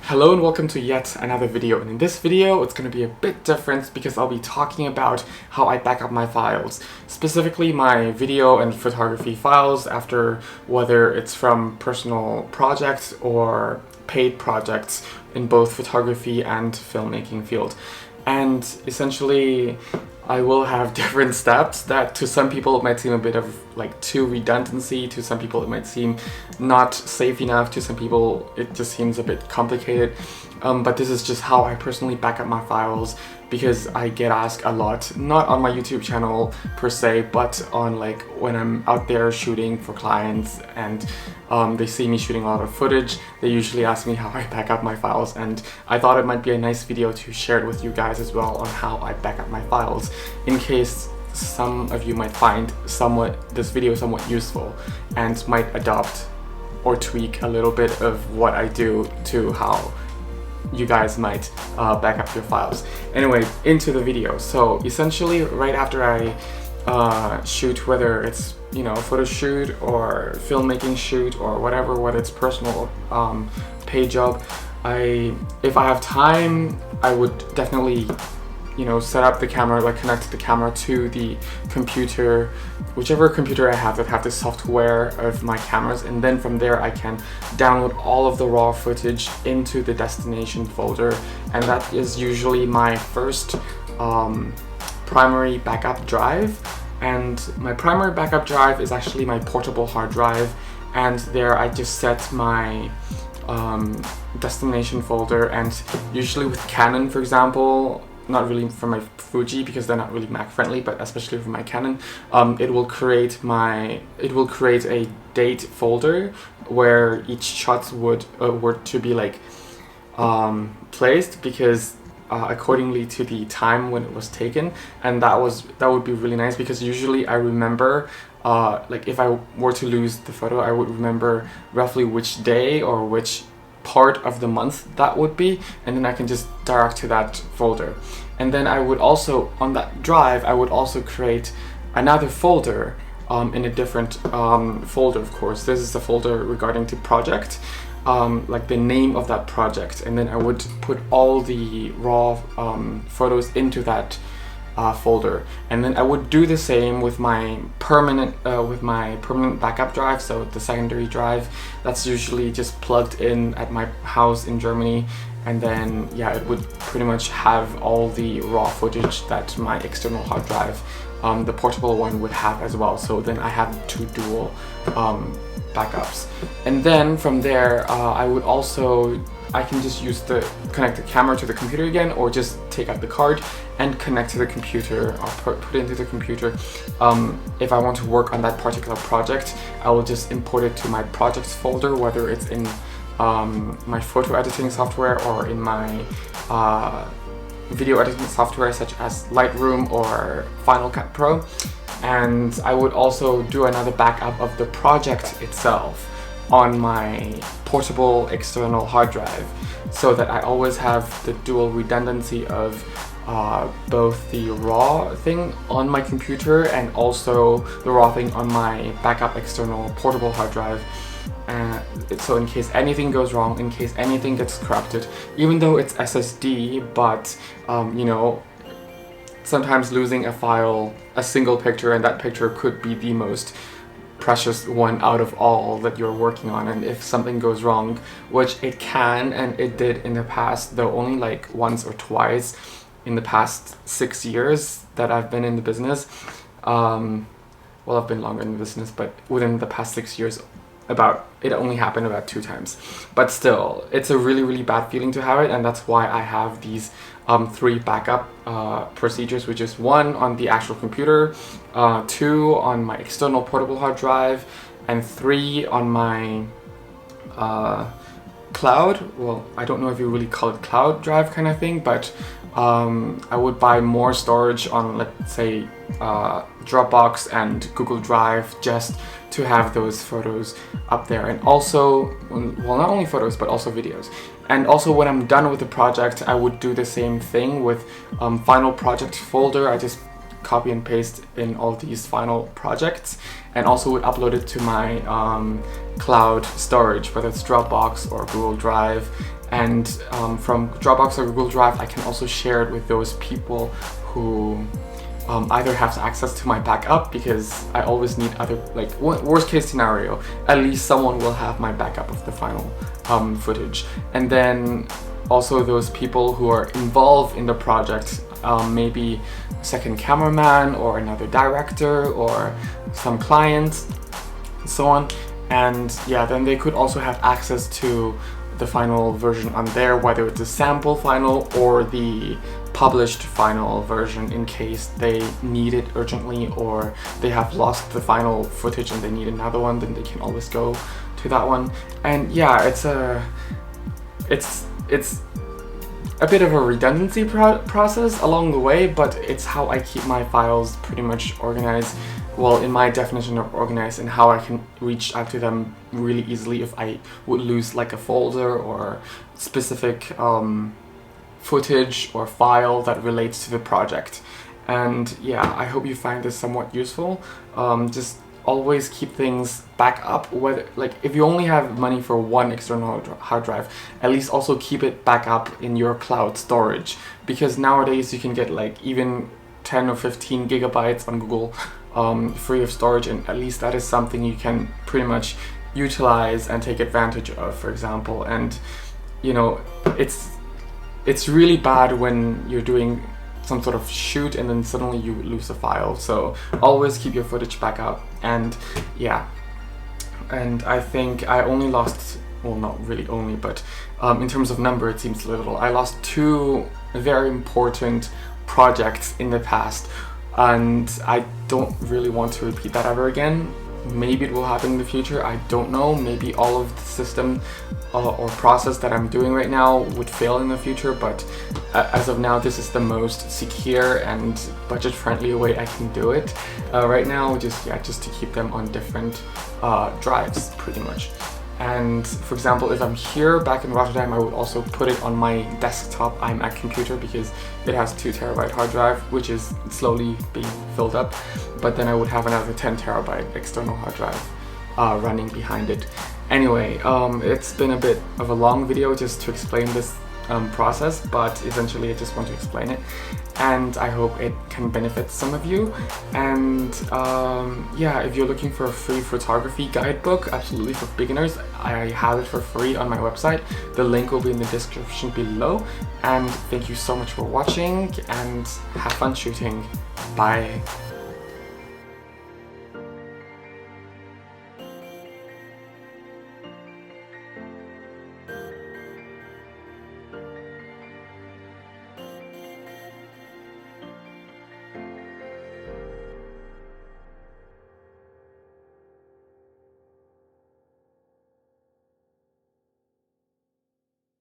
Hello and welcome to yet another video, and in this video it's going to be a bit different because I'll be talking about how I back up my files, specifically my video and photography files after whether it's from personal projects or paid projects in both photography and filmmaking field. And essentially I will have different steps that to some people it might seem a bit of like too redundancy, to some people it might seem not safe enough, to some people it just seems a bit complicated. But this is just how I personally back up my files because I get asked a lot, not on my YouTube channel per se, but on like when I'm out there shooting for clients and they see me shooting a lot of footage, they usually ask me how I back up my files, and I thought it might be a nice video to share it with you guys as well on how I back up my files, in case some of you might find this video somewhat useful and might adopt or tweak a little bit of what I do to how you guys might back up your files. Anyway, into the video. So essentially right after I shoot, whether it's a photo shoot or filmmaking shoot or whatever, whether it's personal paid job, if I have time, I would definitely set up the camera, like connect the camera to the computer, whichever computer I have that have the software of my cameras, and then from there I can download all of the raw footage into the destination folder, and that is usually my first primary backup drive. And my primary backup drive is actually my portable hard drive, and there I just set my destination folder, and usually with Canon, for example, not really for my Fuji because they're not really Mac friendly, but especially for my Canon, it will create a date folder where each shot would to be like placed because accordingly to the time when it was taken, and that would be really nice because usually I remember like if I were to lose the photo, I would remember roughly which day or which part of the month that would be, and then I can just direct to that folder. And then I would also, on that drive, I would also create another folder in a different folder, of course. This is the folder regarding to project, like the name of that project, and then I would put all the raw photos into that folder, and then I would do the same with my permanent backup drive. So the secondary drive, that's usually just plugged in at my house in Germany, and then yeah, it would pretty much have all the raw footage that my external hard drive, the portable one, would have as well. So then I have two dual backups, and then from there I can just connect the camera to the computer again, or just take out the card and connect to the computer, or put it into the computer. If I want to work on that particular project, I will just import it to my projects folder, whether it's in my photo editing software or in my video editing software such as Lightroom or Final Cut Pro. And I would also do another backup of the project itself on my portable external hard drive, so that I always have the dual redundancy of both the raw thing on my computer and also the raw thing on my backup external portable hard drive. So in case anything goes wrong, in case anything gets corrupted, even though it's SSD, but sometimes losing a file, a single picture, and that picture could be the most precious one out of all that you're working on, and if something goes wrong, which it can and it did in the past, though only like once or twice in the past 6 years that I've been in the business. Well, I've been longer in the business, but within the past 6 years, it only happened about 2 times. But still, it's a really, really bad feeling to have it, and that's why I have these 3 backup procedures, which is 1 on the actual computer, 2 on my external portable hard drive, and 3 on my cloud. Well, I don't know if you really call it cloud drive kind of thing, but I would buy more storage on, let's say, Dropbox and Google Drive, just to have those photos up there. And also, well, not only photos but also videos. And also when I'm done with the project, I would do the same thing with final project folder. I just copy and paste in all these final projects, and also would upload it to my cloud storage, whether it's Dropbox or Google Drive. and from Dropbox or Google Drive, I can also share it with those people who either have access to my backup, because I always need other, like, worst case scenario, at least someone will have my backup of the final footage. And then also those people who are involved in the project, maybe a second cameraman or another director or some clients and so on. And yeah, then they could also have access to the final version on there, whether it's a sample final or the published final version, in case they need it urgently or they have lost the final footage and they need another one, then they can always go to that one. And yeah, it's a bit of a redundancy process along the way, but it's how I keep my files pretty much organized. Well, in my definition of organized, and how I can reach out to them really easily if I would lose like a folder or specific footage or file that relates to the project. And yeah, I hope you find this somewhat useful. Just always keep things back up, whether, like, if you only have money for one external hard drive, at least also keep it back up in your cloud storage, because nowadays you can get like even 10 or 15 gigabytes on Google free of storage, and at least that is something you can pretty much utilize and take advantage of, for example. And you know, it's really bad when you're doing some sort of shoot and then suddenly you lose a file. So always keep your footage back up. And yeah, and I think I only lost, well, not really only, but in terms of number it seems little. I lost 2 very important projects in the past, and I don't really want to repeat that ever again. Maybe it will happen in the future, I don't know. Maybe all of the system or process that I'm doing right now would fail in the future, but as of now, this is the most secure and budget-friendly way I can do it right now, just to keep them on different drives, pretty much. And for example, if I'm here back in Rotterdam, I would also put it on my desktop iMac computer, because it has 2 terabyte hard drive, which is slowly being filled up. But then I would have another 10 terabyte external hard drive running behind it. Anyway, it's been a bit of a long video just to explain this process, but essentially I just want to explain it, and I hope it can benefit some of you. And yeah, if you're looking for a free photography guidebook, absolutely, for beginners, I have it for free on my website. The link will be in the description below. And thank you so much for watching, and have fun shooting. Bye.